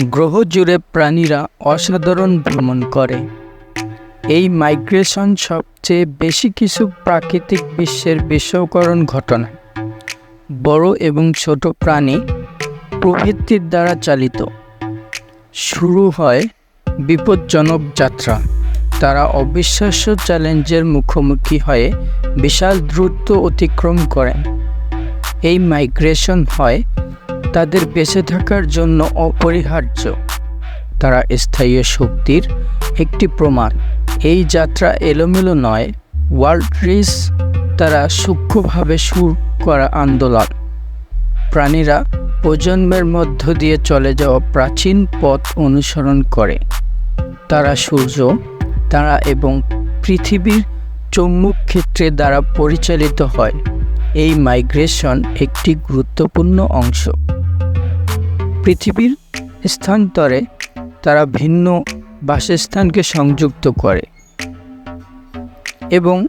গ্রহ জুড়ে প্রাণীরা অসাধারণ ভ্রমণ করে। এই মাইগ্রেশন সবচেয়ে বেশি কিছু প্রাকৃতিক বিশ্বের বিস্ময়কর ঘটনা, বড় এবং ছোট প্রাণী প্রভৃতির দ্বারা চালিত। শুরু হয় বিপজ্জনক যাত্রা। তারা অবিশ্বাস্য চ্যালেঞ্জের মুখোমুখি হয়ে বিশাল দ্রুত অতিক্রম করেন। এই মাইগ্রেশন হয় তাদের বেঁচে থাকার জন্য অপরিহার্য। তারা স্থায়ী শক্তির একটি প্রমাণ। এই যাত্রা এলোমেলো নয়, ওয়ার্ল্ড রেস তারা সূক্ষ্মভাবে শুরু করা আন্দোলন। প্রাণীরা প্রজন্মের মধ্য দিয়ে চলে যাওয়া প্রাচীন পথ অনুসরণ করে। তারা সূর্য, তারা এবং পৃথিবীর চৌম্বক ক্ষেত্রের দ্বারা পরিচালিত হয়। এই মাইগ্রেশন একটি গুরুত্বপূর্ণ অংশ। পৃথিবীর স্থানান্তরে তারা ভিন্ন বাসস্থানকে সংযুক্ত করে এবং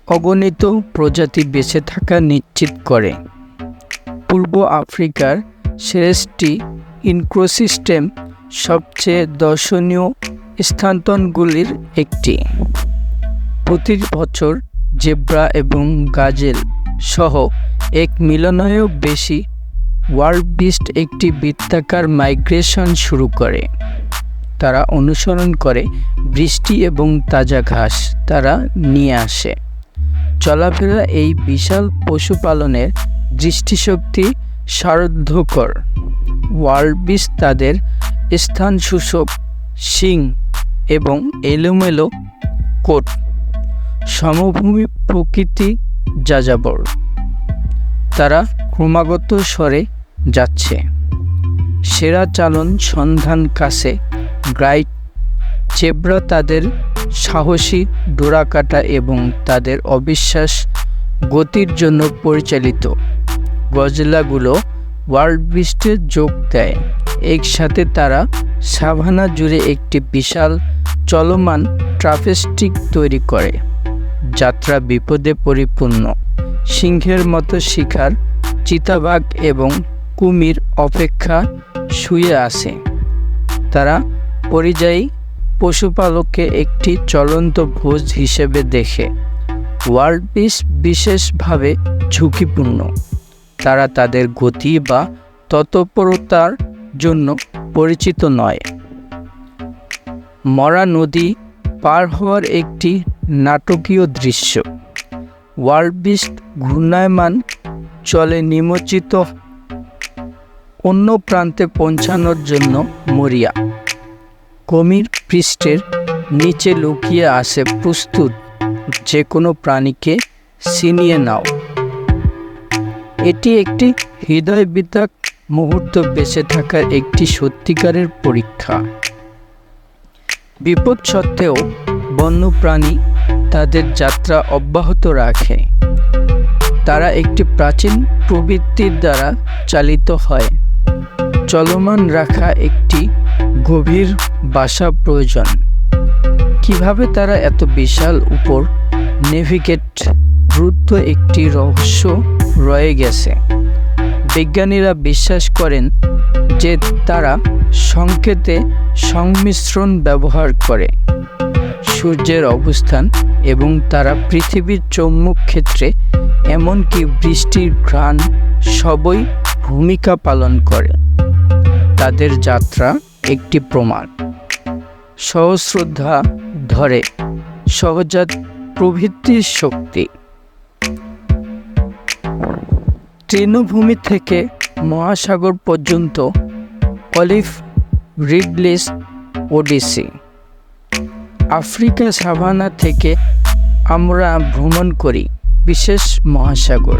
অগণিত প্রজাতি বেঁচে থাকা নিশ্চিত করে। পূর্ব আফ্রিকার সেরেস্টি ইকোসিস্টেম সবচেয়ে দর্শনীয় স্থানান্তরগুলির একটি। প্রতি বছর জেব্রা এবং গাজেল সহ 1 মিলিয়নেরও বেশি ওয়াইল্ড বিস্ট একটি বৃত্তাকার মাইগ্রেশন শুরু করে। তারা অনুসরণ করে বৃষ্টি এবং তাজা ঘাস তারা নিয়ে আসে। চলাফেরা এই বিশাল পশুপালনের দৃষ্টিশক্তি সারথ্যকর। ওয়াইল্ড বিস্ট তাদের স্থান সূচক শিং এবং এলোমেলো কোট সমভূমি প্রকৃতি যাযাবর। তারা ক্রমাগত সরে যাচ্ছে। সেরা চালন সন্ধান কাছে গ্রাইট জেব্রা তাদের সাহসী ডোরাকাটা এবং তাদের অবিশ্বাস গতির জন্য পরিচালিত। গজলাগুলো ওয়াইল্ড বিস্টে যোগ দেয়। একসাথে তারা সাভানা জুড়ে একটি বিশাল চলমান ট্রাফিক তৈরি করে। যাত্রা বিপদে পরিপূর্ণ। সিংহের মতো শিকার চিতাবাঘ এবং কুমির অপেক্ষা শুয়ে আছে। তারা পরিযায়ী পশুপালককে একটি চলন্ত ভোজ হিসেবে দেখে। ওয়াইল্ড বিস্ট বিশেষভাবে ঝুঁকিপূর্ণ। তারা তাদের গতি বা তৎপরতার জন্য পরিচিত নয়। মরা নদী পার হওয়ার একটি নাটকীয় দৃশ্য। ওয়াইল্ড বিস্ট ঘূর্ণায়মান চলে নিমজ্জিত অন্য প্রান্তে পৌঁছানোর জন্য মরিয়া। কুমির পৃষ্ঠের নিচে লুকিয়ে আসে, প্রস্তুত যে কোনো প্রাণীকে ছিনিয়ে নাও। এটি একটি হৃদয়বিদারক মুহূর্ত, বেঁচে থাকার একটি সত্যিকারের পরীক্ষা। বিপদ সত্ত্বেও বন্যপ্রাণী তাদের যাত্রা অব্যাহত রাখে। তারা একটি প্রাচীন প্রবৃত্তির দ্বারা চালিত হয়। চলমান রাখা একটি গভীর বাসা প্রয়োজন। কিভাবে তারা এত বিশাল উপর নেভিগেট দ্রুত একটি রহস্য রয়ে গেছে। বিজ্ঞানীরা বিশ্বাস করেন যে তারা সংকেতে সংমিশ্রণ ব্যবহার করে। সূর্যের অবস্থান এবং তারা পৃথিবীর চৌম্বক ক্ষেত্রে এমনকি বৃষ্টির ঘ্রাণ সবই ভূমিকা পালন করে। তাদের যাত্রা একটি প্রমাণ। সহস্রধা ধরে সহজাত প্রবৃত্তির শক্তি। তৃণভূমি থেকে মহাসাগর পর্যন্ত অলিভ রিডলেস ওডিসি। আফ্রিকা সাভানা থেকে আমরা ভ্রমণ করি বিশেষ মহাসাগর।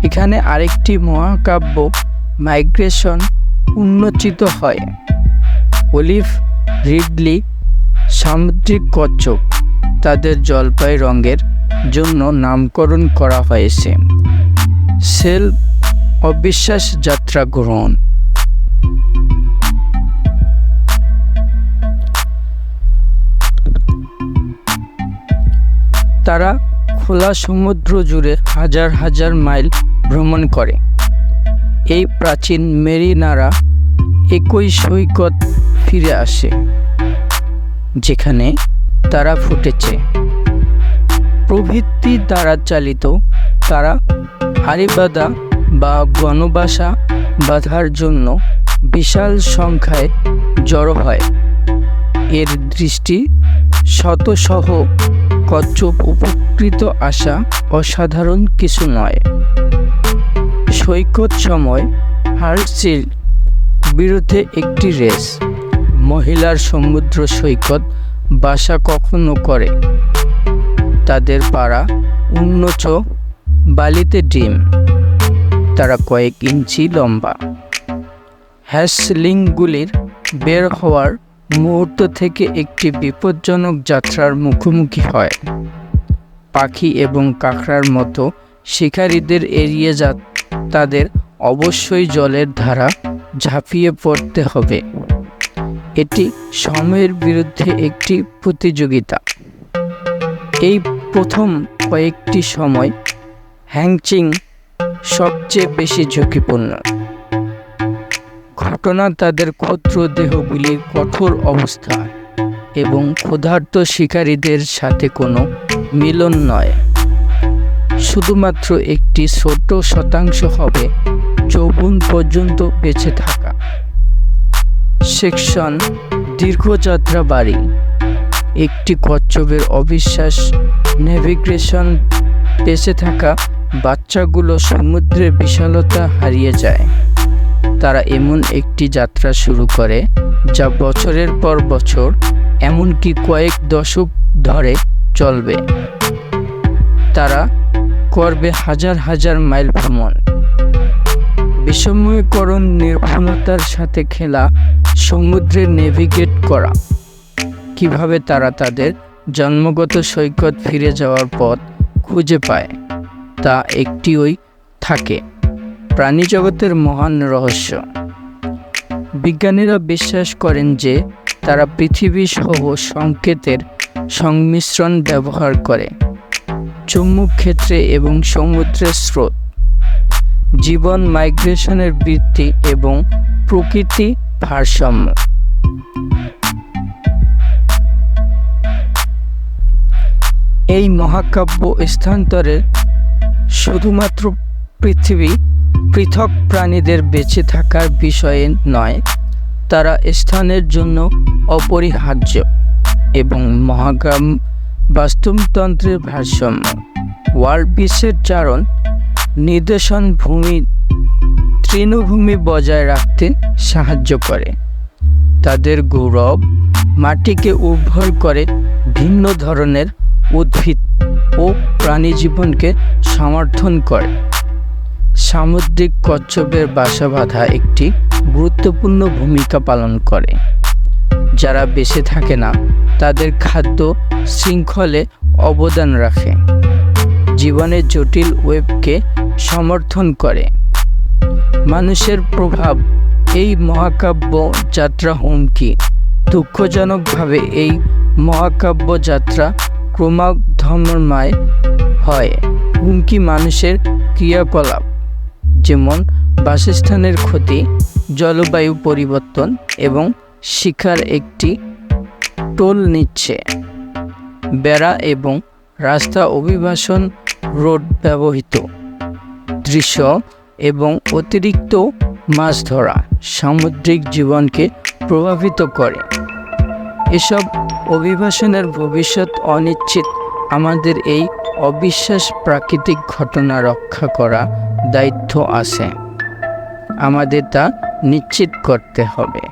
এখানে আরেকটি মহাকাব্য মাইগ্রেশন উন্মোচিত হয়। অলিভ রিডলি সামুদ্রিক কচ্ছপ তাদের জলপাই রঙের জন্য নামকরণ করা হয়েছে। সেল অবিশ্বাস যাত্রা গ্রহণ। তারা খোলা সমুদ্র জুড়ে হাজার হাজার মাইল ভ্রমণ করে। এই প্রাচীন মেরিনারা একই সৈকত ফিরে আসে যেখানে তারা ফুটেছে। প্রবৃত্তি দ্বারা চালিত তারা হাড়ি বাঁধা বা ঘনবাসা বাঁধার জন্য বিশাল সংখ্যায় জড়ো হয়। এর দৃষ্টি শতসহ কচ্ছপ উপকৃত আসা অসাধারণ কিছু নয়। সৈকত সময় হার্সির বিরুদ্ধে একটি রেস। মহিলার সমুদ্র সৈকত বাসা কখনো করে তাদের পাড়া উন্মোচ বালিতে ডিম। তারা কয়েক ইঞ্চি লম্বা। হ্যাশলিংগুলির বের হওয়ার মুহূর্ত থেকে একটি বিপজ্জনক যাত্রার মুখোমুখি হয়। পাখি এবং কাঁকড়ার মতো শিকারীদের এড়িয়ে তাদের অবশ্যই জলের ধারা ঝাঁপিয়ে পড়তে হবে। এটি সময়ের বিরুদ্ধে একটি প্রতিযোগিতা। এই প্রথম কয়েকটি সময় হ্যাংচিং সবচেয়ে বেশি ঝুঁকিপূর্ণ। ঘটনা তাদের ক্ষুদ্র দেহগুলির কঠোর অবস্থা এবং ক্ষুধার্ত শিকারীদের সাথে কোনো মিলন নয়। শুধুমাত্র একটি ছোট শতাংশ হবে যৌবন পর্যন্ত বেঁচে থাকা। সেকশন দীর্ঘযাত্রা বাড়ি। একটি কচ্ছপের অবিশ্বাস নেভিগেশন বেঁচে থাকা বাচ্চাগুলো সমুদ্রের বিশালতা হারিয়ে যায়। তারা এমন একটি যাত্রা শুরু করে যা বছরের পর বছর, এমনকি কয়েক দশক ধরে চলবে। তারা করবে হাজার হাজার মাইল ভ্রমণ। বিস্ময়কর নির্ভুলতার সাথে খেলা, সমুদ্রে নেভিগেট করা। কিভাবে তারা তাদের জন্মগত সৈকত ফিরে যাওয়ার পথ খুঁজে পায় তা একটিই থাকে প্রাণীজগতের মহান রহস্য। বিজ্ঞানীরা বিশ্বাস করেন যে তারা পৃথিবী সহ সংকেতের সংমিশ্রণ ব্যবহার করে, চুম্বক ক্ষেত্রে এবং সমুদ্রের স্রোত, জীবন মাইগ্রেশনের বৃত্তি এবং প্রকৃতি ভারসাম্য। এই মহাকাব্য স্থানান্তরের শুধুমাত্র পৃথিবী পৃথক প্রাণীদের বেঁচে থাকার বিষয়ে নয়, তারা স্থানের জন্য অপরিহার্য এবং মহাকাব্য বাস্তুতন্ত্রের ভারসাম্য। ওয়ার্ল্ড বিশ্বের চারণ নির্দেশন ভূমি তৃণভূমি বজায় রাখতে সাহায্য করে। তাদের গৌরব মাটিকে উর্বর করে, ভিন্ন ধরনের উদ্ভিদ ও প্রাণীজীবনকে সমর্থন করে। সামুদ্রিক কচ্ছপের বাসা বাঁধা একটি গুরুত্বপূর্ণ ভূমিকা পালন করে। যারা বেঁচে থাকে না তাদের খাদ্য শৃঙ্খলে অবদান রাখে, জীবনের জটিল ওয়েবকে সমর্থন করে। মানুষের প্রভাব এই মহাকাব্য যাত্রা হুমকি। দুঃখজনকভাবে এই মহাকাব্য যাত্রা ক্রমাগতময় হয়। হুমকি মানুষের ক্রিয়াকলাপ, যেমন বাসস্থানের ক্ষতি, জলবায়ু পরিবর্তন এবং শিকার একটি টোল নিচ্ছে। বেড়া এবং রাস্তা অভিবাসন, রোড ব্যবহৃত দৃশ্য এবং অতিরিক্ত মাছ ধরা সামুদ্রিক জীবনকে প্রভাবিত করে। এসব অভিবাসনের ভবিষ্যৎ অনিশ্চিত। আমাদের এই অবিশ্বাস প্রাকৃতিক ঘটনা রক্ষা করা দায়িত্ব আছে। আমাদের তা নিশ্চিত করতে হবে।